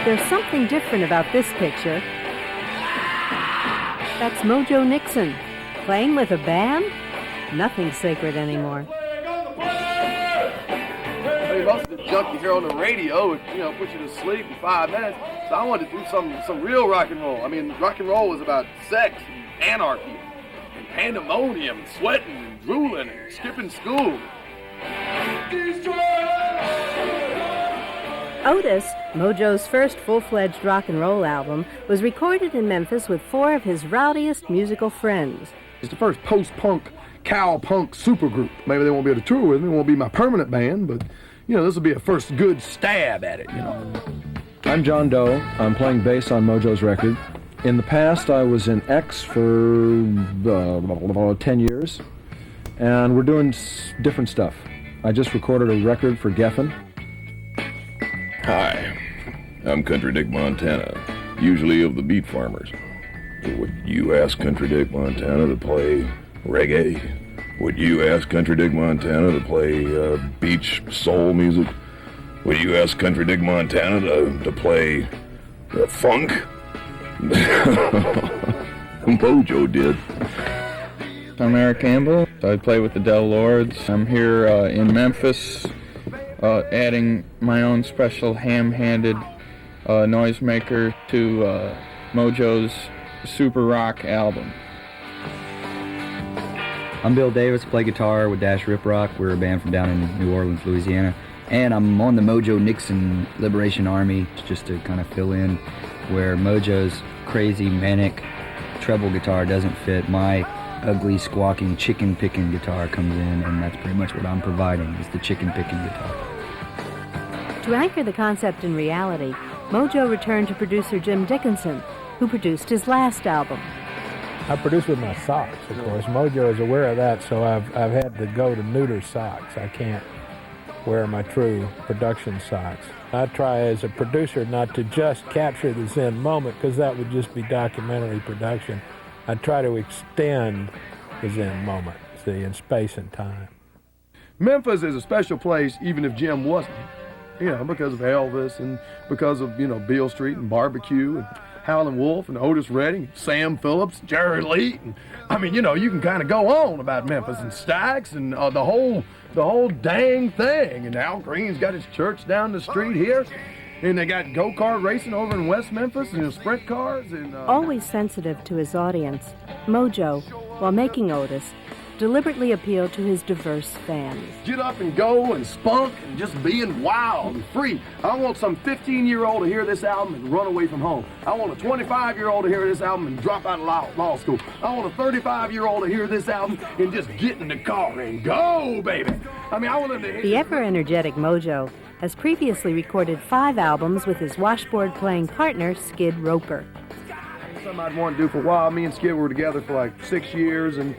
There's something different about this picture. That's Mojo Nixon. Playing with a band? Nothing's sacred anymore. Most of the junk you hear on the radio would, put you to sleep in 5 minutes. So I wanted to do some real rock and roll. I mean, rock and roll was about sex and anarchy and pandemonium and sweating and drooling and skipping school. Otis, Mojo's first full-fledged rock and roll album, was recorded in Memphis with 4 of his rowdiest musical friends. It's the first post-punk, cow-punk supergroup. Maybe they won't be able to tour with me, it won't be my permanent band, but, this will be a first good stab at it, I'm John Doe. I'm playing bass on Mojo's record. In the past, I was in X for 10 years, and we're doing different stuff. I just recorded a record for Geffen. Hi, I'm Country Dick Montana, usually of the Beat Farmers. Would you ask Country Dick Montana to play reggae? Would you ask Country Dick Montana to play beach soul music? Would you ask Country Dick Montana to play funk? Mojo did. I'm Eric Ambel. I play with the Del Lords. I'm here in Memphis, adding my own special ham-handed noisemaker to Mojo's Super Rock album. I'm Bill Davis, play guitar with Dash Rip Rock. We're a band from down in New Orleans, Louisiana. And I'm on the Mojo Nixon Liberation Army, just to kind of fill in where Mojo's crazy, manic treble guitar doesn't fit. My ugly, squawking, chicken-picking guitar comes in, and that's pretty much what I'm providing, is the chicken-picking guitar. To anchor the concept in reality, Mojo returned to producer Jim Dickinson, who produced his last album. I produce with my socks, of course. Mojo is aware of that, so I've had to go to neuter socks. I can't wear my true production socks. I try as a producer not to just capture the Zen moment, because that would just be documentary production. I try to extend the Zen moment, see, in space and time. Memphis is a special place, even if Jim wasn't. Because of Elvis and because of, Beale Street and Barbecue and Howlin' Wolf and Otis Redding, Sam Phillips, Jerry Lee. And, you can kind of go on about Memphis and Stax and the whole dang thing. And Al Green's got his church down the street here. And they got go-kart racing over in West Memphis and sprint cars. And always sensitive to his audience, Mojo, while making Otis, deliberately appealed to his diverse fans. Get up and go and spunk and just being wild and free. I want some 15-year-old to hear this album and run away from home. I want a 25-year-old to hear this album and drop out of law school. I want a 35-year-old to hear this album and just get in the car and go, baby. I want them to hear. The ever-energetic Mojo has previously recorded 5 albums with his washboard-playing partner, Skid Roper. Something I'd want to do for a while. Me and Skid were together for like 6 years, and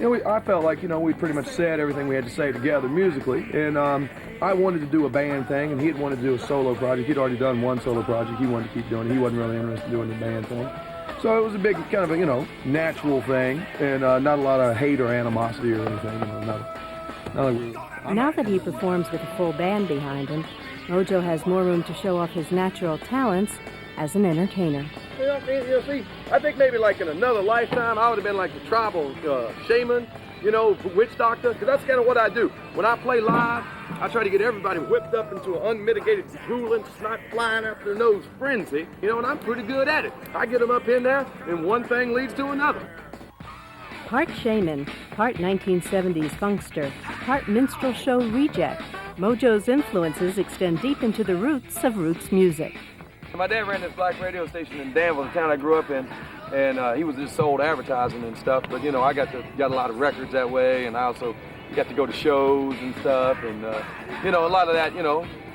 I felt like, we pretty much said everything we had to say together musically, and I wanted to do a band thing, and he had wanted to do a solo project. He'd already done one solo project. He wanted to keep doing it. He wasn't really interested in doing the band thing. So it was a big kind of a, natural thing, and not a lot of hate or animosity or anything. Now that he performs with a full band behind him, Mojo has more room to show off his natural talents as an entertainer. See, I think maybe like in another lifetime, I would have been like the tribal shaman, witch doctor, because that's kind of what I do. When I play live, I try to get everybody whipped up into an unmitigated drooling, snipe flying out their nose frenzy, and I'm pretty good at it. I get them up in there, and one thing leads to another. Part shaman, part 1970s funkster, part minstrel show reject, Mojo's influences extend deep into the roots of roots music. My dad ran this black radio station in Danville, the town I grew up in, and he was just sold advertising and stuff. But I got a lot of records that way, and I also got to go to shows and stuff, and a lot of that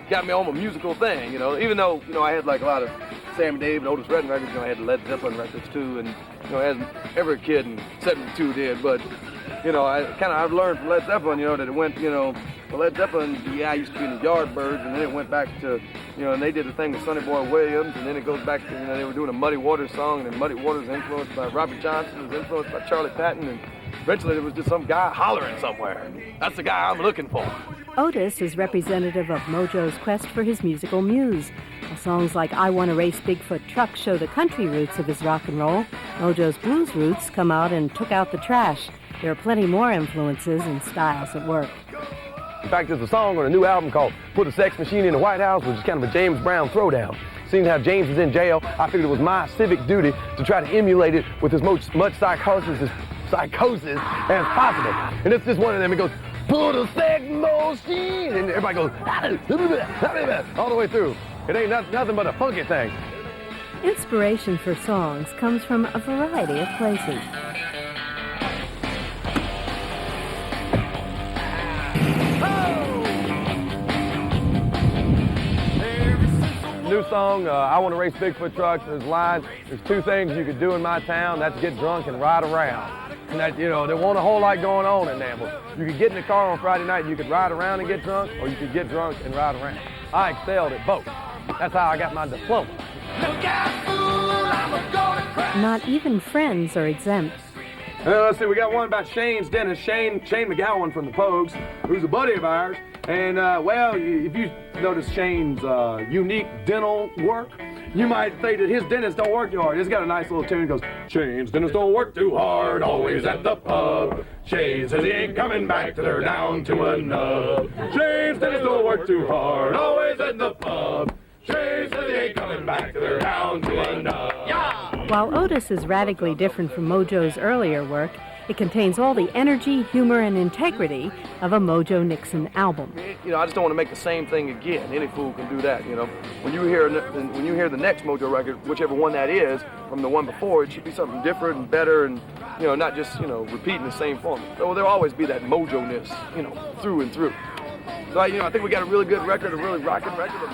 got me on a musical thing. Even though I had like a lot of Sammy Davis and Otis Redding records, I had the Led Zeppelin records too, and as every kid in '72 did. But I've learned from Led Zeppelin, that it went, Led Zeppelin, I used to be in the Yardbirds, and then it went back to, and they did the thing with Sonny Boy Williams, and then it goes back to, they were doing a Muddy Waters song, and then Muddy Waters was influenced by Robert Johnson, was influenced by Charlie Patton, and eventually there was just some guy hollering somewhere. That's the guy I'm looking for. Otis is representative of Mojo's quest for his musical muse. While songs like I Want to Race Bigfoot Trucks show the country roots of his rock and roll, Mojo's blues roots come out and took out the trash. There are plenty more influences and styles at work. In fact, there's a song on a new album called Put a Sex Machine in the White House, which is kind of a James Brown throwdown. Seeing how James is in jail, I figured it was my civic duty to try to emulate it with as much psychosis as possible. And it's just one of them. It goes, put a sex machine, and everybody goes, all the way through. It ain't nothing but a funky thing. Inspiration for songs comes from a variety of places. New song, I Want to Race Bigfoot Trucks. There's a line, there's two things you could do in my town. That's get drunk and ride around. And that, there wasn't a whole lot going on in Danville. You could get in the car on Friday night and you could ride around and get drunk, or you could get drunk and ride around. I excelled at both. That's how I got my diploma. Not even friends are exempt. Let's see, we got one about Shane's dentist, Shane McGowan from the Pogues, who's a buddy of ours. And, if you notice Shane's unique dental work, you might think that his dentist don't work too hard. It's got a nice little tune that goes, Shane's dentist don't work too hard, always at the pub. Shane says he ain't coming back till they're down to a nub. Shane's dentist don't work too hard, always at the pub. Shane says he ain't coming back till they're down to a nub. Yeah! While Otis is radically different from Mojo's earlier work, it contains all the energy, humor, and integrity of a Mojo Nixon album. I just don't want to make the same thing again. Any fool can do that, When you hear the next Mojo record, whichever one that is, from the one before, it should be something different and better and, not just, repeating the same formula. So there'll always be that Mojo-ness, through and through. So, I think we got a really good record, a really rockin' record.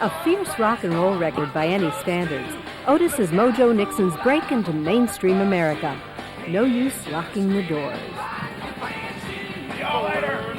A fierce rock and roll record by any standards, Otis is Mojo Nixon's break into mainstream America. No use locking the doors. See y'all later.